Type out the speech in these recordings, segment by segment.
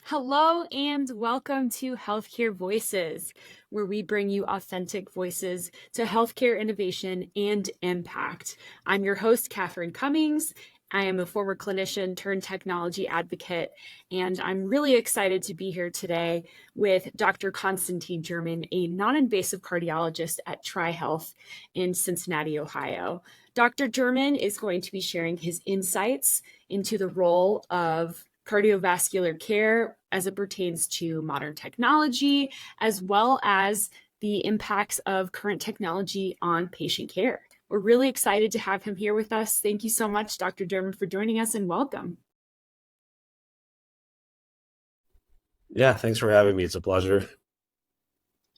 Hello and welcome to Healthcare Voices, where we bring you authentic voices to healthcare innovation and impact. I'm your host, Katherine Cummings. I am a former clinician turned technology advocate, and I'm really excited to be here today with Dr. Konstantin German, a non-invasive cardiologist at TriHealth in Cincinnati, Ohio. Dr. German is going to be sharing his insights into the role of cardiovascular care as it pertains to modern technology, as well as the impacts of current technology on patient care. We're really excited to have him here with us. Thank you so much, Dr. German, for joining us, and welcome. Yeah, thanks for having me. It's a pleasure.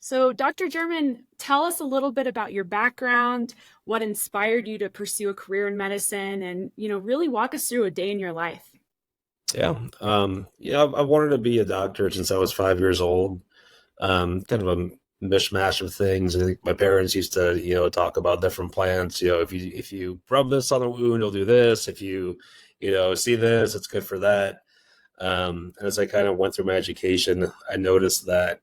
So, Dr. German, tell us a little bit about your background, what inspired you to pursue a career in medicine, and really walk us through a day in your life. I've wanted to be a doctor since I was 5 years old. Kind of a mishmash of things. I think my parents used to, talk about different plants. If you rub this on the wound, you'll do this. If you, see this, it's good for that. And as I kind of went through my education, I noticed that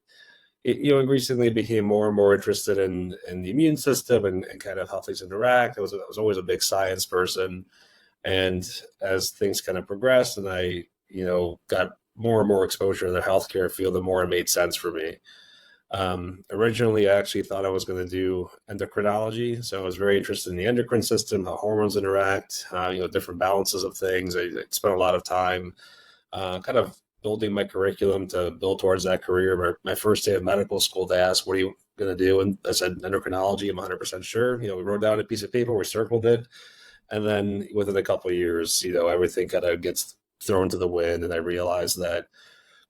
increasingly became more and more interested in the immune system and kind of how things interact. I was always a big science person. And as things kind of progressed and I, got more and more exposure to the healthcare field, the more it made sense for me. Originally, I actually thought I was going to do endocrinology. So I was very interested in the endocrine system, how hormones interact, different balances of things. I spent a lot of time kind of building my curriculum to build towards that career. My first day of medical school, they asked, "What are you going to do?" And I said, "Endocrinology." I'm 100% sure. We wrote down a piece of paper, we circled it. And then within a couple of years, everything kind of gets thrown to the wind. And I realized that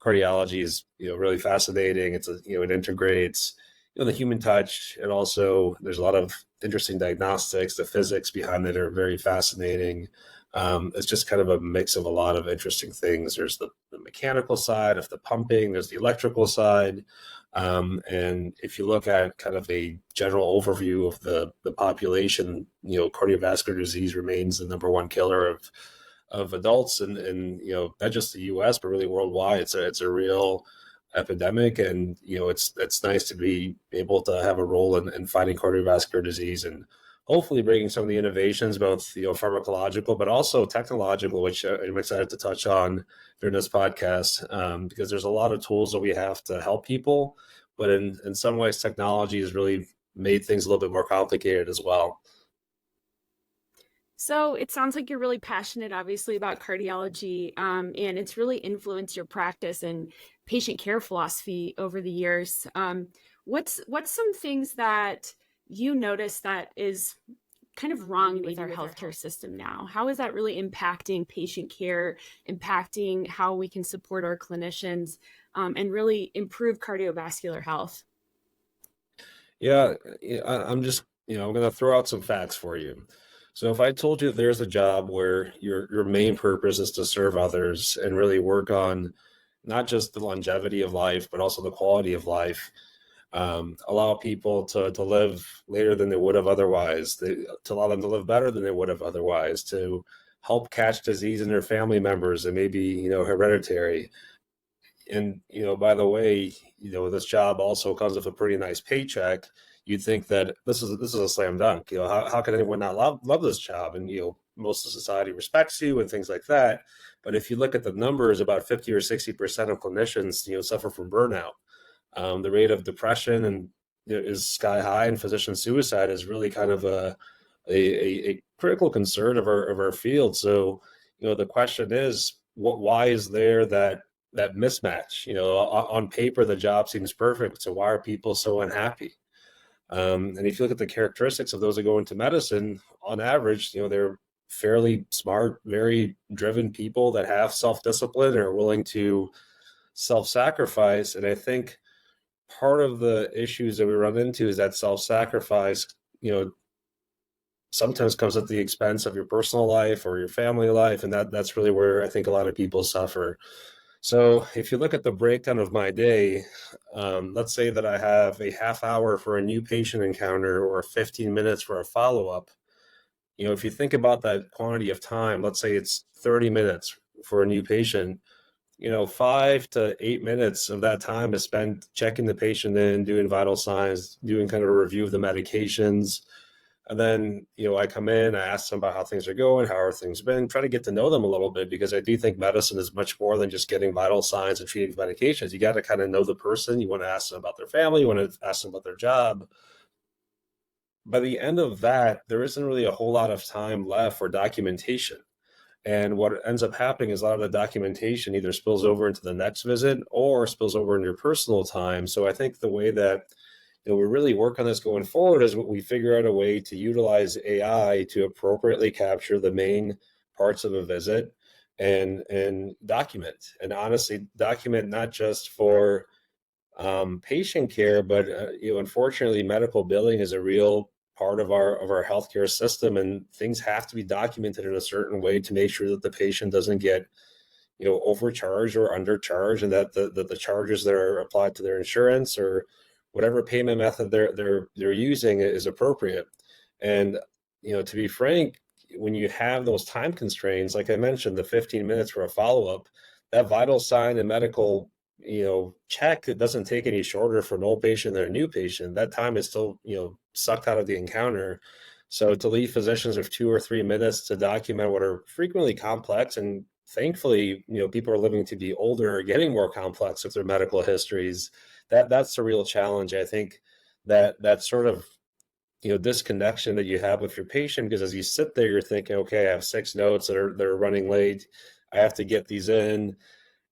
cardiology is, really fascinating. It integrates, the human touch. And also there's a lot of interesting diagnostics. The physics behind it are very fascinating. It's just kind of a mix of a lot of interesting things. There's the mechanical side of the pumping, there's the electrical side. And if you look at kind of a general overview of the population, cardiovascular disease remains the number one killer of adults, and not just the U.S. but really worldwide. It's a real epidemic, and it's nice to be able to have a role in fighting cardiovascular disease and hopefully bringing some of the innovations, both pharmacological but also technological, which I'm excited to touch on during this podcast, because there's a lot of tools that we have to help people, but in some ways, technology has really made things a little bit more complicated as well. So it sounds like you're really passionate, obviously, about cardiology, and it's really influenced your practice and patient care philosophy over the years. What's some things that you notice that is kind of wrong with our healthcare system now? How is that really impacting patient care, impacting how we can support our clinicians, and really improve cardiovascular health? Yeah, I'm just, I'm going to throw out some facts for you. So if I told you that there's a job where your main purpose is to serve others and really work on not just the longevity of life, but also the quality of life, allow people to live later than they would have otherwise, to allow them to live better than they would have otherwise, to help catch disease in their family members and maybe, hereditary. And, by the way, this job also comes with a pretty nice paycheck. You'd think that this is a slam dunk. How can anyone not love this job? And, most of society respects you and things like that. But if you look at the numbers, about 50 or 60% of clinicians, suffer from burnout. The rate of depression and is sky high, and physician suicide is really kind of a critical concern of our field. So, the question is, why is there that mismatch? On paper, the job seems perfect. So why are people so unhappy? And if you look at the characteristics of those that go into medicine, on average, they're fairly smart, very driven people that have self-discipline and are willing to self-sacrifice. And I think part of the issues that we run into is that self-sacrifice, sometimes comes at the expense of your personal life or your family life. And that's really where I think a lot of people suffer. So if you look at the breakdown of my day, let's say that I have a half hour for a new patient encounter or 15 minutes for a follow-up. If you think about that quantity of time, let's say it's 30 minutes for a new patient, 5 to 8 minutes of that time is spent checking the patient in, doing vital signs, doing kind of a review of the medications. And then, I come in, I ask them about how things are going, how are things been, try to get to know them a little bit, because I do think medicine is much more than just getting vital signs and treating medications. You got to kind of know the person. You want to ask them about their family, you want to ask them about their job. By the end of that, there isn't really a whole lot of time left for documentation. And what ends up happening is a lot of the documentation either spills over into the next visit or spills over into your personal time. So I think the way that we really work on this going forward is we figure out a way to utilize AI to appropriately capture the main parts of a visit and document. And honestly, document not just for patient care, but unfortunately, medical billing is a real part of our healthcare system, and things have to be documented in a certain way to make sure that the patient doesn't get overcharged or undercharged, and that the charges that are applied to their insurance or whatever payment method they're using is appropriate. And to be frank, when you have those time constraints, like I mentioned, the 15 minutes for a follow-up, that vital sign and medical check, it doesn't take any shorter for an old patient than a new patient. That time is still sucked out of the encounter. So to leave physicians with 2 or 3 minutes to document what are frequently complex, and thankfully people are living to be older or getting more complex with their medical histories, that's a real challenge. I think that sort of disconnection that you have with your patient, because as you sit there, you're thinking, okay, I have 6 notes that are running late, I have to get these in.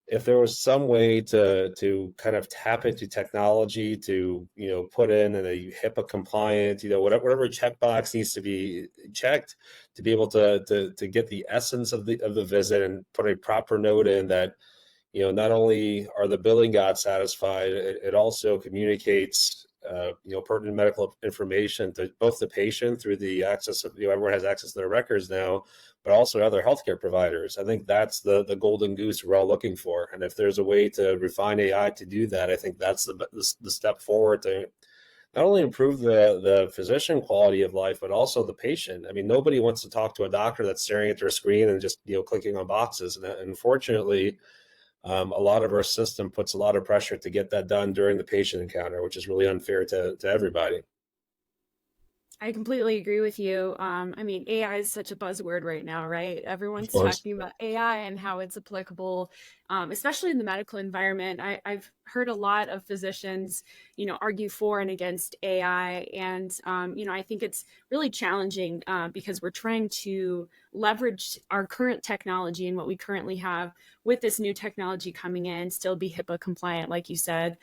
If there was some way to kind of tap into technology to put in a HIPAA compliant, whatever checkbox needs to be checked to be able to get the essence of the visit, and put a proper note in that not only are the billing gods satisfied, it also communicates pertinent medical information to both the patient through the access of, everyone has access to their records now, but also other healthcare providers. I think that's the golden goose we're all looking for. And if there's a way to refine AI to do that, I think that's the step forward to not only improve the physician quality of life, but also the patient. I mean, nobody wants to talk to a doctor that's staring at their screen and just clicking on boxes. And unfortunately, a lot of our system puts a lot of pressure to get that done during the patient encounter, which is really unfair to everybody. I completely agree with you. I mean, AI is such a buzzword right now, right? Of Everyone's course. talking about AI and how it's applicable, especially in the medical environment. I've heard a lot of physicians, argue for and against AI. And, I think it's really challenging because we're trying to leverage our current technology and what we currently have with this new technology coming in, still be HIPAA compliant, like you said,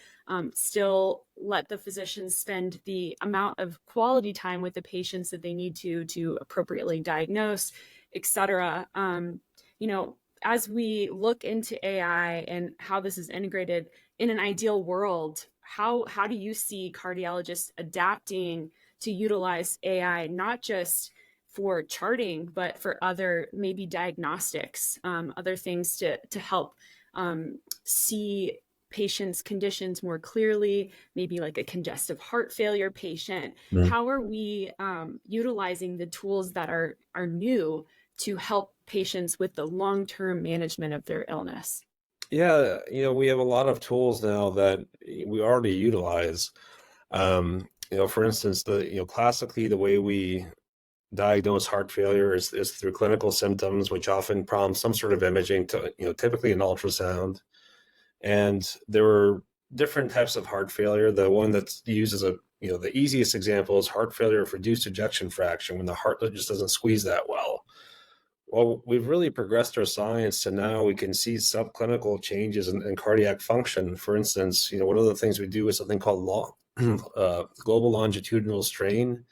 still let the physicians spend the amount of quality time with the patients that they need to appropriately diagnose, et cetera. As we look into AI and how this is integrated in an ideal world, how do you see cardiologists adapting to utilize AI, not just for charting, but for other maybe diagnostics, other things to help see patients' conditions more clearly, maybe like a congestive heart failure patient? Mm. How are we utilizing the tools that are new to help patients with the long-term management of their illness? Yeah, we have a lot of tools now that we already utilize. For instance, classically, the way we diagnose heart failure is through clinical symptoms, which often prompt some sort of imaging, to typically an ultrasound. And there were different types of heart failure. The one that's used as the easiest example is heart failure with reduced ejection fraction, when the heart just doesn't squeeze that well. Well, we've really progressed our science to now we can see subclinical changes in cardiac function. For instance, one of the things we do is something called global longitudinal strain.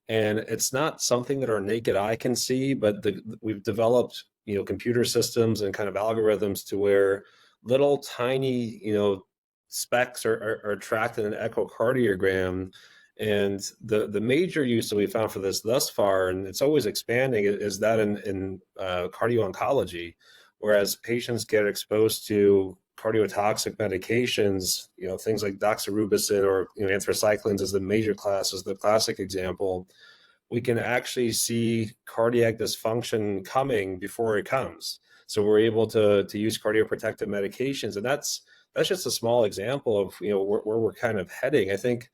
And it's not something that our naked eye can see, but we've developed, computer systems and kind of algorithms to where little tiny, specks are tracked in an echocardiogram. And the major use that we found for this thus far, and it's always expanding, is that in cardio-oncology, whereas patients get exposed to cardiotoxic medications, things like doxorubicin or anthracyclines as the major class, as the classic example, we can actually see cardiac dysfunction coming before it comes. So we're able to use cardioprotective medications, and that's just a small example of where we're kind of heading. I think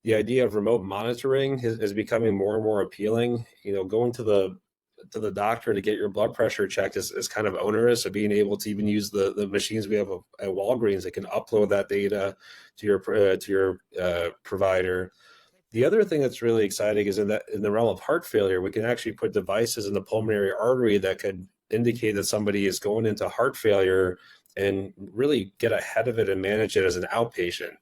the idea of remote monitoring is becoming more and more appealing. Going to the doctor to get your blood pressure checked is kind of onerous. So being able to even use the machines we have at Walgreens that can upload that data to your provider. The other thing that's really exciting is in the realm of heart failure, we can actually put devices in the pulmonary artery that could indicate that somebody is going into heart failure and really get ahead of it and manage it as an outpatient.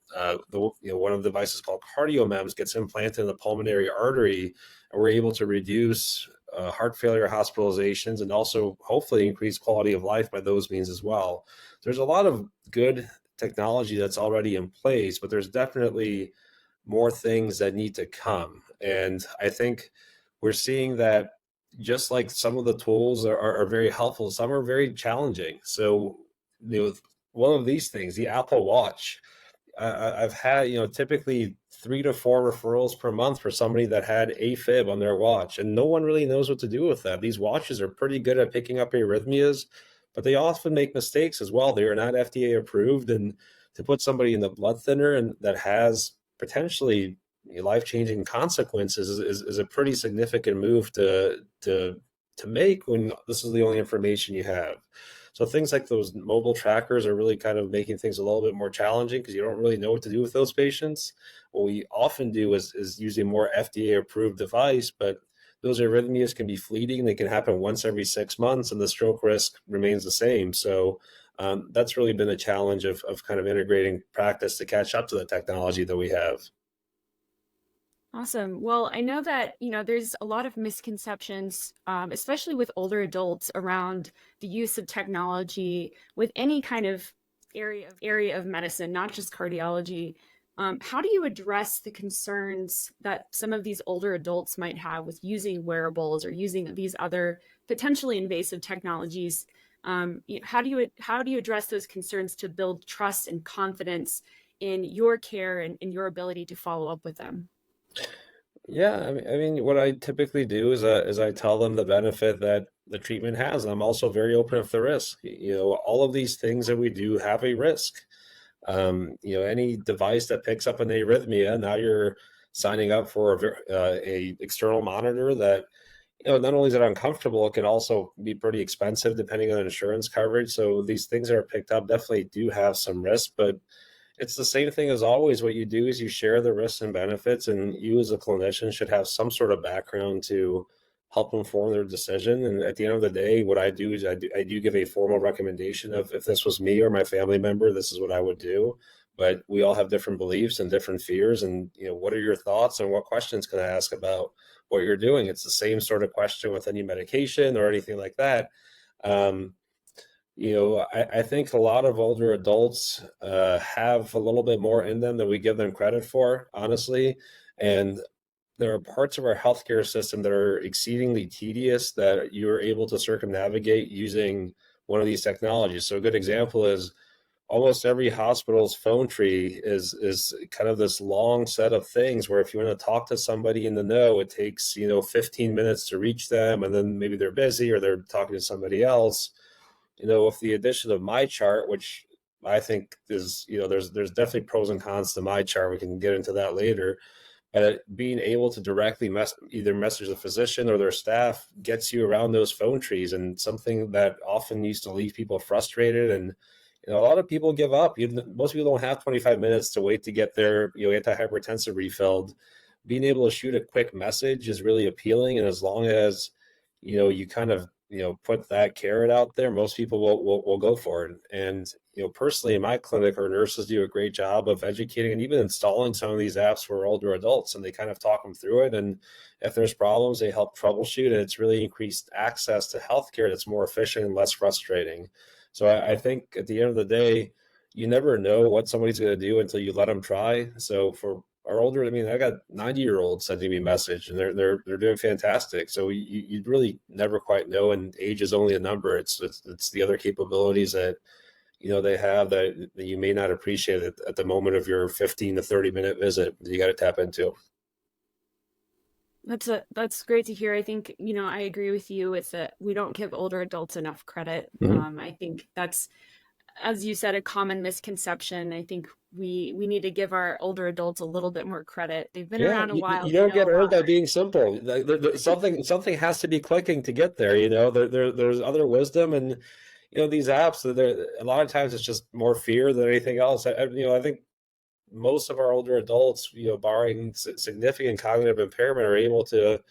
One of the devices called CardioMEMS gets implanted in the pulmonary artery, and we're able to reduce heart failure hospitalizations and also hopefully increase quality of life by those means as well. There's a lot of good technology that's already in place, but there's definitely more things that need to come. And I think we're seeing that just like some of the tools are very helpful, some are very challenging. So, one of these things, the Apple Watch, I've had, typically 3 to 4 referrals per month for somebody that had AFib on their watch, and no one really knows what to do with that. These watches are pretty good at picking up arrhythmias, but they often make mistakes as well. They are not FDA approved, and to put somebody in the blood thinner and that has potentially life-changing consequences is a pretty significant move to make when this is the only information you have. So things like those mobile trackers are really kind of making things a little bit more challenging because you don't really know what to do with those patients. What we often do is use a more FDA approved device, but those arrhythmias can be fleeting. They can happen once every 6 months, and the stroke risk remains the same. So that's really been a challenge of kind of integrating practice to catch up to the technology that we have. Awesome. Well, I know that, there's a lot of misconceptions, especially with older adults around the use of technology with any kind of area of medicine, not just cardiology. How do you address the concerns that some of these older adults might have with using wearables or using these other potentially invasive technologies? How do you address those concerns to build trust and confidence in your care and in your ability to follow up with them? Yeah, I mean, what I typically do is I tell them the benefit that the treatment has, and I'm also very open with the risk. All of these things that we do have a risk. Any device that picks up an arrhythmia, now you're signing up for a external monitor that, not only is it uncomfortable, it can also be pretty expensive depending on insurance coverage. So these things that are picked up definitely do have some risk, but it's the same thing as always. What you do is you share the risks and benefits, and you as a clinician should have some sort of background to help inform their decision. And at the end of the day, what I do is I do give a formal recommendation of if this was me or my family member, this is what I would do. But we all have different beliefs and different fears. And, what are your thoughts and what questions can I ask about what you're doing? It's the same sort of question with any medication or anything like that. Um, I think a lot of older adults have a little bit more in them than we give them credit for, honestly. And there are parts of our healthcare system that are exceedingly tedious that you're able to circumnavigate using one of these technologies. So a good example is almost every hospital's phone tree is kind of this long set of things where if you want to talk to somebody in the know, it takes, 15 minutes to reach them, and then maybe they're busy or they're talking to somebody else. With the addition of my chart, which I think is, there's definitely pros and cons to my chart. We can get into that later. Being able to directly either message the physician or their staff gets you around those phone trees, and something that often used to leave people frustrated. And a lot of people give up. Most people don't have 25 minutes to wait to get their antihypertensive refilled. Being able to shoot a quick message is really appealing, and as long as you kind of put that carrot out there, most people will go for it. And personally in my clinic, our nurses do a great job of educating and even installing some of these apps for older adults, and they kind of talk them through it, and if there's problems they help troubleshoot, and it's really increased access to healthcare that's more efficient and less frustrating. So I think at the end of the day, you never know what somebody's going to do until you let them try. So for our older, I mean, I got 90-year-olds sending me a message, and they're doing fantastic. So you really never quite know, and age is only a number. It's the other capabilities that they have that you may not appreciate at the moment of your 15 to 30 minute visit that you got to tap into. That's great to hear. I think, I agree with you with that we don't give older adults enough credit. Mhm. I think that's, as you said, a common misconception. I think we need to give our older adults a little bit more credit. They've been Yeah, around a while, you they don't know get a old lot. by being simple. Something has to be clicking to get there. There's other wisdom, and these apps. A lot of times it's just more fear than anything else. I think most of our older adults, barring significant cognitive impairment, are able to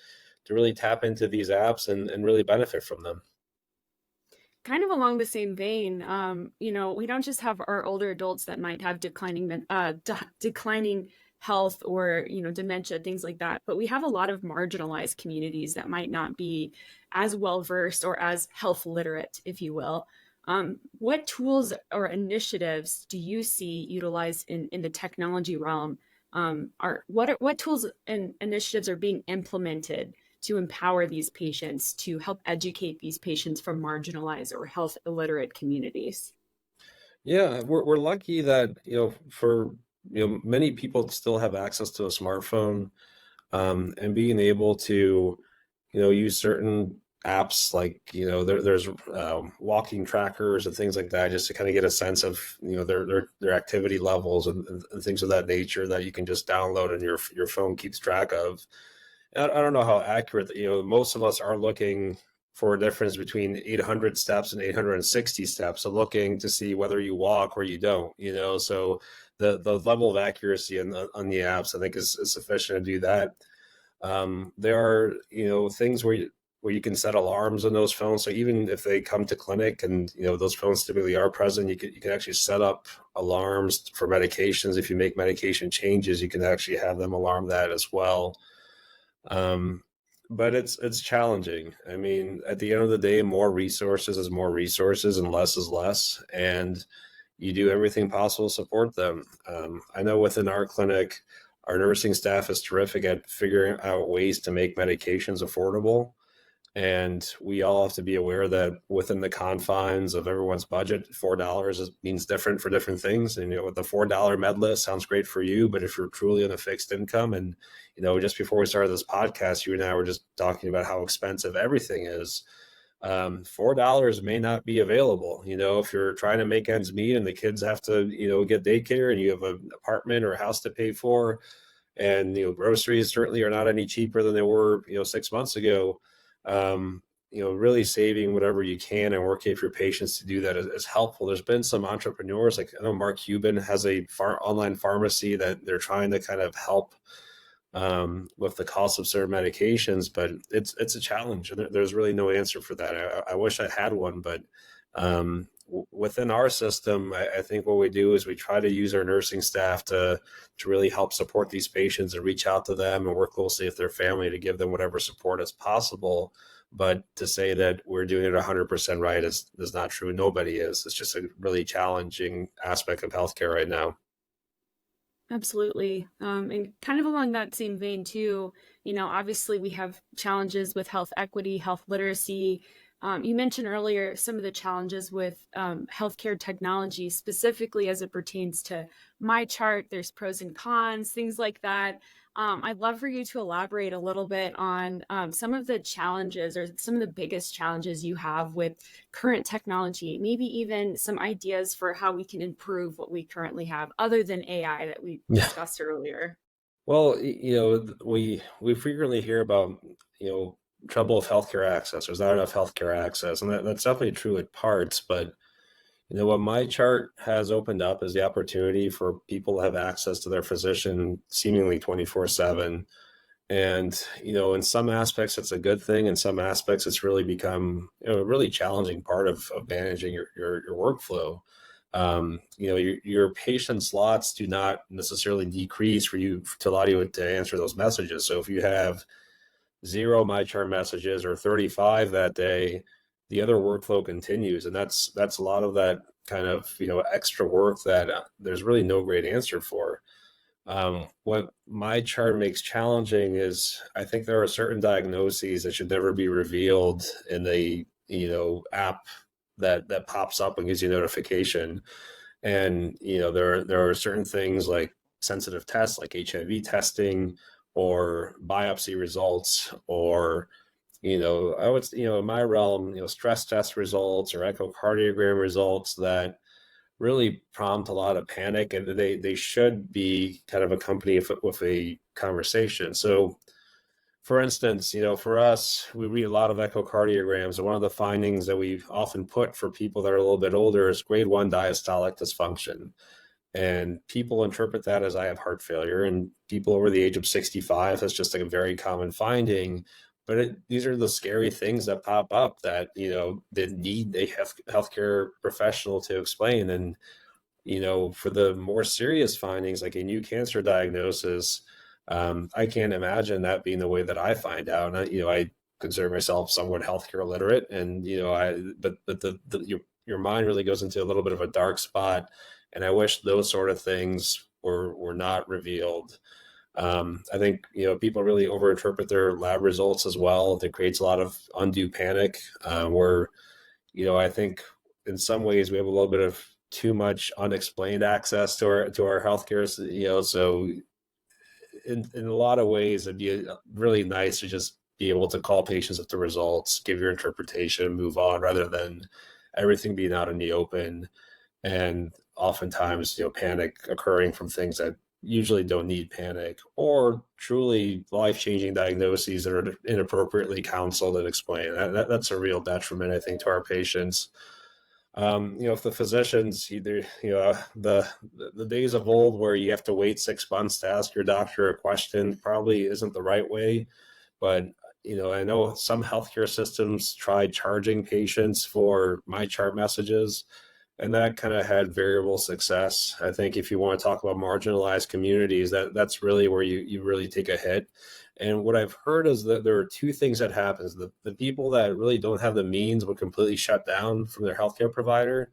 really tap into these apps and really benefit from them. Kind of along the same vein, we don't just have our older adults that might have declining health or, dementia, things like that, but we have a lot of marginalized communities that might not be as well versed or as health literate, if you will. What tools or initiatives do you see utilized in the technology realm? What tools and initiatives are being implemented to empower these patients, to help educate these patients from marginalized or health illiterate communities? Yeah, we're lucky that, for many people still have access to a smartphone, and being able to, use certain apps like, there's walking trackers and things like that, just to kind of get a sense of, their activity levels and things of that nature that you can just download and your phone keeps track of. I don't know how accurate, most of us are looking for a difference between 800 steps and 860 steps. So looking to see whether you walk or you don't, so the level of accuracy on the apps, I think is sufficient to do that. There are, things where you can set alarms on those phones. So even if they come to clinic and, those phones typically are present, you can actually set up alarms for medications. If you make medication changes, you can actually have them alarm that as well. Um, but it's challenging. I mean, at the end of the day, more resources is more resources and less is less. And you do everything possible to support them. I know within our clinic, our nursing staff is terrific at figuring out ways to make medications affordable. And we all have to be aware that within the confines of everyone's budget, $4 means different for different things. And with the $4 med list sounds great for you, but if you're truly on a fixed income, and just before we started this podcast, you and I were just talking about how expensive everything is. $4 may not be available. If you're trying to make ends meet and the kids have to, get daycare and you have an apartment or a house to pay for, and groceries certainly are not any cheaper than they were 6 months ago. um, really saving whatever you can and working with your patients to do that is helpful. There's been some entrepreneurs, like I know Mark Cuban has a online pharmacy that they're trying to kind of help with the cost of certain medications, but it's a challenge. There's really no answer for that. I wish I had one, but within our system, I think what we do is we try to use our nursing staff to really help support these patients and reach out to them and work closely with their family to give them whatever support is possible. But to say that we're doing it 100% right is not true. Nobody is. It's just a really challenging aspect of healthcare right now. Absolutely. And kind of along that same vein, too, obviously we have challenges with health equity, health literacy. You mentioned earlier some of the challenges with healthcare technology, specifically as it pertains to my chart. There's pros and cons, things like that. I'd love for you to elaborate a little bit on some of the challenges or some of the biggest challenges you have with current technology, maybe even some ideas for how we can improve what we currently have, other than AI that we Yeah. discussed earlier. Well, we frequently hear about, trouble with healthcare access. There's not enough healthcare access, and that's definitely true at parts. But what my chart has opened up is the opportunity for people to have access to their physician seemingly 24/7. And in some aspects, it's a good thing. In some aspects, it's really become a really challenging part of managing your workflow. Your patient slots do not necessarily decrease for you to allow you to answer those messages. So if you have zero my chart messages or 35 that day, the other workflow continues, and that's a lot of that kind of extra work that there's really no great answer for. What my chart makes challenging is I think there are certain diagnoses that should never be revealed in the app that pops up and gives you notification. And there are certain things like sensitive tests like HIV testing or biopsy results, or, I would, in my realm, stress test results or echocardiogram results that really prompt a lot of panic, and they should be kind of accompanied with a conversation. So, for instance, for us, we read a lot of echocardiograms, and one of the findings that we often put for people that are a little bit older is grade 1 diastolic dysfunction. And people interpret that as I have heart failure, and people over the age of 65, that's just like a very common finding. But these are the scary things that pop up that, that need a healthcare professional to explain. And, for the more serious findings, like a new cancer diagnosis, I can't imagine that being the way that I find out. And I consider myself somewhat healthcare literate, and but your mind really goes into a little bit of a dark spot, and I wish those sort of things were not revealed. I think people really overinterpret their lab results as well. That creates a lot of undue panic, where I think in some ways we have a little bit of too much unexplained access to our healthcare. So in a lot of ways, it'd be really nice to just be able to call patients at the results, give your interpretation, move on, rather than everything being out in the open. And oftentimes, panic occurring from things that usually don't need panic, or truly life-changing diagnoses that are inappropriately counseled and explained. That's a real detriment, I think, to our patients. If the physicians either, the days of old where you have to wait 6 months to ask your doctor a question probably isn't the right way. But, I know some healthcare systems tried charging patients for my chart messages, and that kind of had variable success. I think if you want to talk about marginalized communities, that's really where you really take a hit. And what I've heard is that there are two things that happens. The people that really don't have the means would completely shut down from their healthcare provider,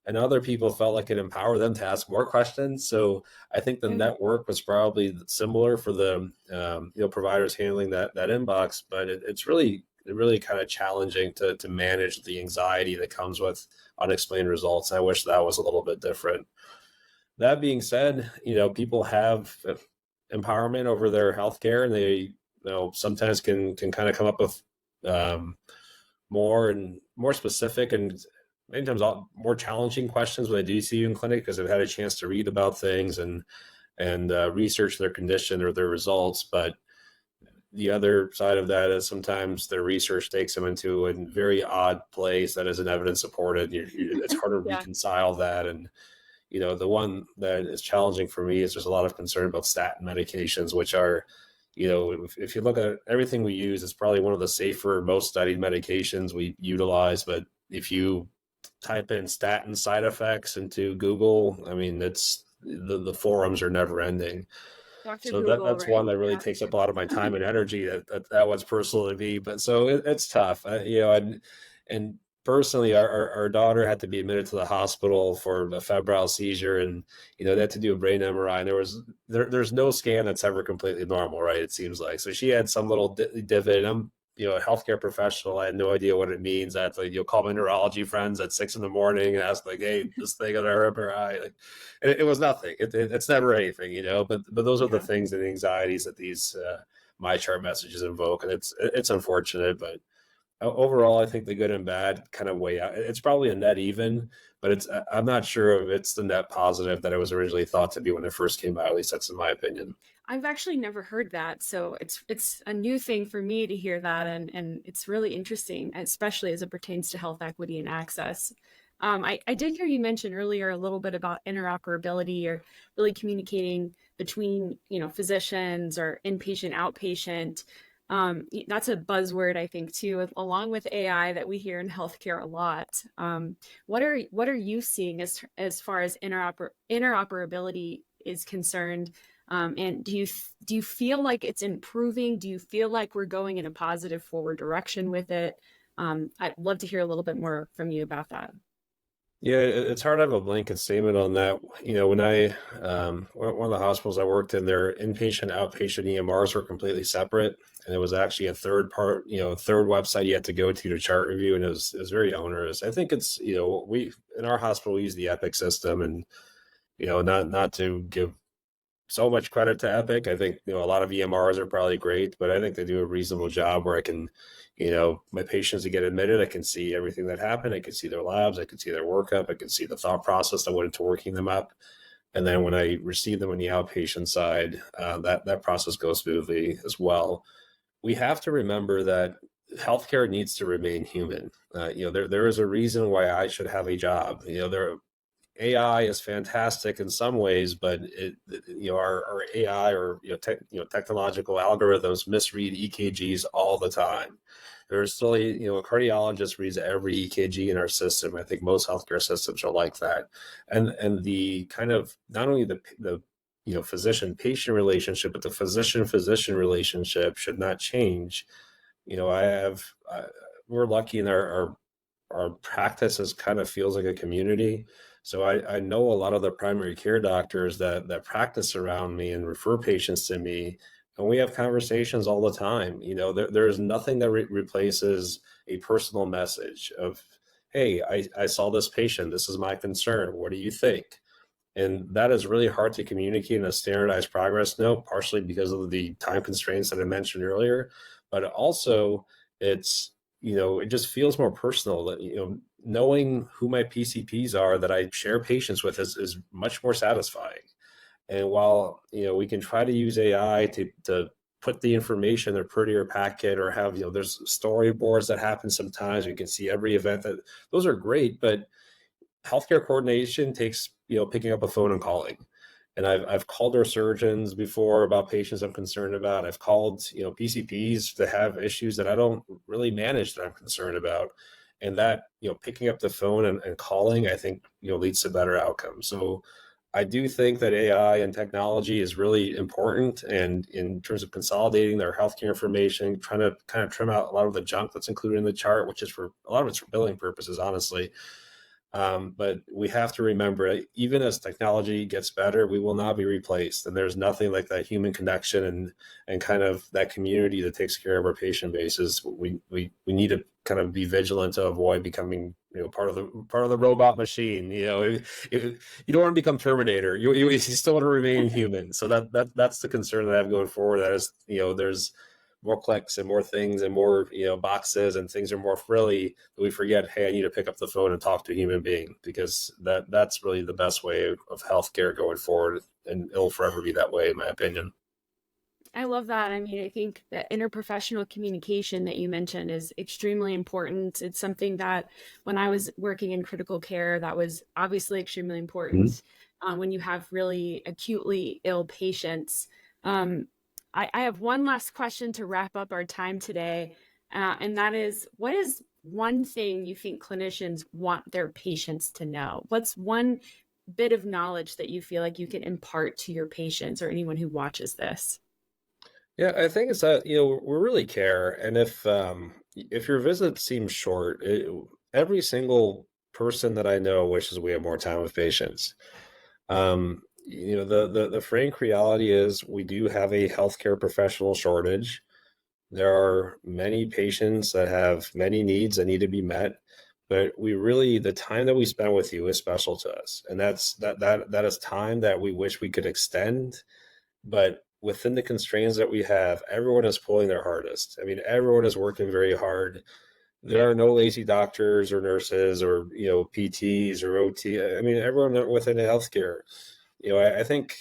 and other people felt like it empowered them to ask more questions. So I think the network was probably similar for the providers handling that inbox, but it's really kind of challenging to manage the anxiety that comes with unexplained results. I wish that was a little bit different. That being said, people have empowerment over their healthcare, and they sometimes can kind of come up with more specific and many times more challenging questions when they do see you in clinic, because they've had a chance to read about things and research their condition or their results. But the other side of that is sometimes their research takes them into a very odd place that isn't evidence supported. It's hard to reconcile that. And the one that is challenging for me is there's a lot of concern about statin medications, which are, if you look at everything we use, it's probably one of the safer, most studied medications we utilize. But if you type in statin side effects into Google, I mean, it's the forums are never ending. Dr. So Google, that's right? one that really takes up a lot of my time and energy. That was personal to me, but so it's tough, and personally, our daughter had to be admitted to the hospital for a febrile seizure, and they had to do a brain MRI, and there's no scan that's ever completely normal, right? It seems like. So she had some little divot, and I'm a healthcare professional. I had no idea what it means. I had to call my neurology friends at 6 a.m. and ask, like, hey, this thing on her MRI, like, and it was nothing. It's never anything, but those are the things and anxieties that these my chart messages invoke, and it's unfortunate, but overall, I think the good and bad kind of weigh out. It's probably a net even, but I'm not sure if it's the net positive that it was originally thought to be when it first came out. At least that's in my opinion. I've actually never heard that, so it's a new thing for me to hear that, and it's really interesting, especially as it pertains to health equity and access. I did hear you mention earlier a little bit about interoperability, or really communicating between physicians or inpatient, outpatient. That's a buzzword, I think, too, along with AI, that we hear in healthcare a lot. What are you seeing as far as interoperability is concerned? And do you feel like it's improving? Do you feel like we're going in a positive forward direction with it? I'd love to hear a little bit more from you about that. Yeah, it's hard to have a blanket statement on that. When one of the hospitals I worked in, their inpatient, outpatient EMRs were completely separate, and it was actually a third website you had to go to chart review, and it was very onerous. I think it's we in our hospital we use the Epic system, and not to give so much credit to Epic. I think, a lot of EMRs are probably great, but I think they do a reasonable job where I can, my patients that get admitted, I can see everything that happened. I can see their labs. I can see their workup. I can see the thought process that went into working them up. And then when I receive them on the outpatient side, that process goes smoothly as well. We have to remember that healthcare needs to remain human. There is a reason why I should have a job. AI is fantastic in some ways, but our AI or technological algorithms misread EKGs all the time. There's still a cardiologist reads every EKG in our system. I think most healthcare systems are like that, and the kind of not only the physician patient relationship, but the physician physician relationship should not change. I have we're lucky in our practice is kind of feels like a community. So I know a lot of the primary care doctors that practice around me and refer patients to me, and we have conversations all the time. There's nothing that replaces a personal message of, hey, I saw this patient. This is my concern. What do you think? And that is really hard to communicate in a standardized progress note, partially because of the time constraints that I mentioned earlier, but also it's, it just feels more personal that, knowing who my PCPs are that I share patients with is much more satisfying. And while, we can try to use AI to put the information in a prettier packet or have, there's storyboards that happen sometimes. We can see every event that those are great, but healthcare coordination takes, picking up a phone and calling. And I've called our surgeons before about patients I'm concerned about. I've called, PCPs that have issues that I don't really manage that I'm concerned about. And that, picking up the phone and calling, I think, leads to better outcomes. So I do think that AI and technology is really important. And in terms of consolidating their healthcare information, trying to kind of trim out a lot of the junk that's included in the chart, which is for a lot of it's for billing purposes, honestly. But we have to remember, even as technology gets better, we will not be replaced. And there's nothing like that human connection and kind of that community that takes care of our patient bases. We need to kind of be vigilant to avoid becoming, part of the robot machine. If you don't want to become Terminator. You still want to remain human. So that's the concern that I have going forward. That is, there's more clicks and more things and more boxes and things are more frilly, we forget, hey, I need to pick up the phone and talk to a human being, because that's really the best way of healthcare going forward, and it'll forever be that way in my opinion. I love that. I mean, I think that interprofessional communication that you mentioned is extremely important. It's something that when I was working in critical care, that was obviously extremely Mhm. important. When you have really acutely ill patients. I have one last question to wrap up our time today, and that is, what is one thing you think clinicians want their patients to know? What's one bit of knowledge that you feel like you can impart to your patients or anyone who watches this? Yeah, I think it's that, we really care. And if your visit seems short, every single person that I know wishes we had more time with patients. The frank reality is we do have a healthcare professional shortage. There are many patients that have many needs that need to be met, but the time that we spend with you is special to us. And that is time that we wish we could extend, but within the constraints that we have, everyone is pulling their hardest. I mean, everyone is working very hard. There are no lazy doctors or nurses or, PTs or OT. I mean, everyone within healthcare. I think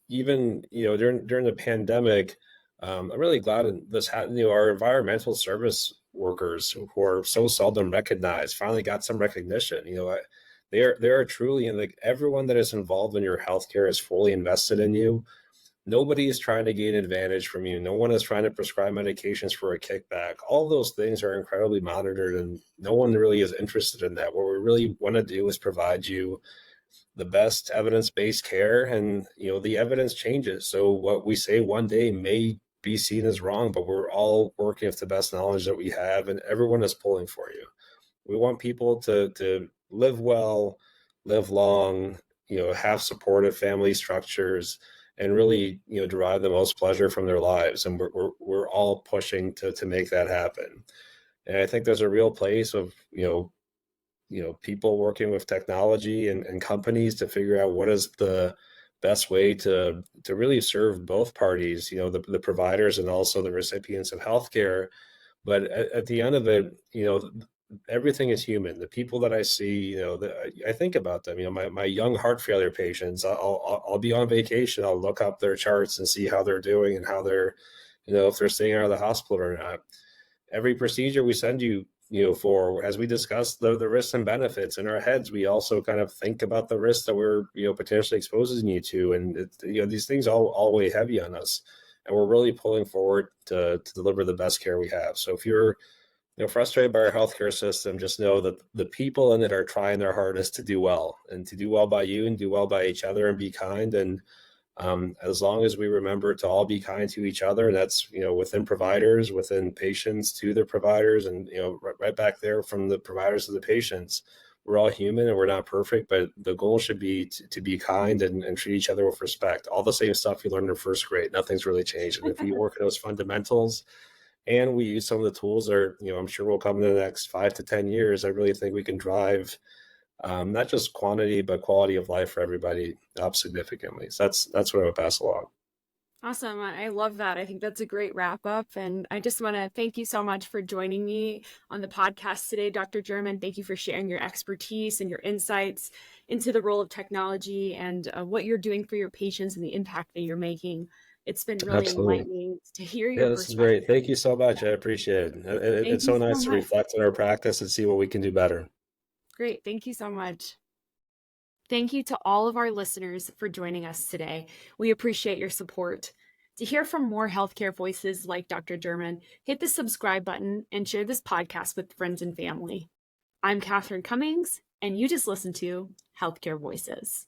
even, during the pandemic, I'm really glad our environmental service workers who are so seldom recognized finally got some recognition. They are truly, and like everyone that is involved in your healthcare is fully invested in you. Nobody is trying to gain advantage from you. No one is trying to prescribe medications for a kickback. All those things are incredibly monitored, and no one really is interested in that. What we really want to do is provide you the best evidence-based care, and the evidence changes. So what we say one day may be seen as wrong, but we're all working with the best knowledge that we have, and everyone is pulling for you. We want people to live well, live long, have supportive family structures, and really, derive the most pleasure from their lives. And we're all pushing to make that happen. And I think there's a real place of, people working with technology and companies to figure out what is the best way to really serve both parties, the providers and also the recipients of healthcare. But at the end of it, everything is human. The people that I see, I think about them. My young heart failure patients. I'll be on vacation. I'll look up their charts and see how they're doing and how they're, if they're staying out of the hospital or not. Every procedure we send you, for, as we discuss the risks and benefits in our heads, we also kind of think about the risks that we're, potentially exposing you to, and these things all weigh heavy on us, and we're really pulling forward to deliver the best care we have. So if you're frustrated by our healthcare system, just know that the people in it are trying their hardest to do well, and to do well by you and do well by each other and be kind. And as long as we remember to all be kind to each other, and that's, within providers, within patients to their providers, and, right back there from the providers to the patients, we're all human and we're not perfect, but the goal should be to be kind and treat each other with respect. All the same stuff you learned in first grade, nothing's really changed. And if we work at those fundamentals, and we use some of the tools that are, I'm sure will come in the next 5 to 10 years, I really think we can drive not just quantity, but quality of life for everybody up significantly. So that's what I would pass along. Awesome. I love that. I think that's a great wrap up. And I just want to thank you so much for joining me on the podcast today, Dr. German. Thank you for sharing your expertise and your insights into the role of technology and what you're doing for your patients and the impact that you're making. It's been really enlightening to hear your this perspective. is great. Thank you so much. I appreciate it. It's so nice to reflect on our practice and see what we can do better. Great. Thank you so much. Thank you to all of our listeners for joining us today. We appreciate your support. To hear from more healthcare voices like Dr. German, hit the subscribe button and share this podcast with friends and family. I'm Catherine Cummings, and you just listened to Healthcare Voices.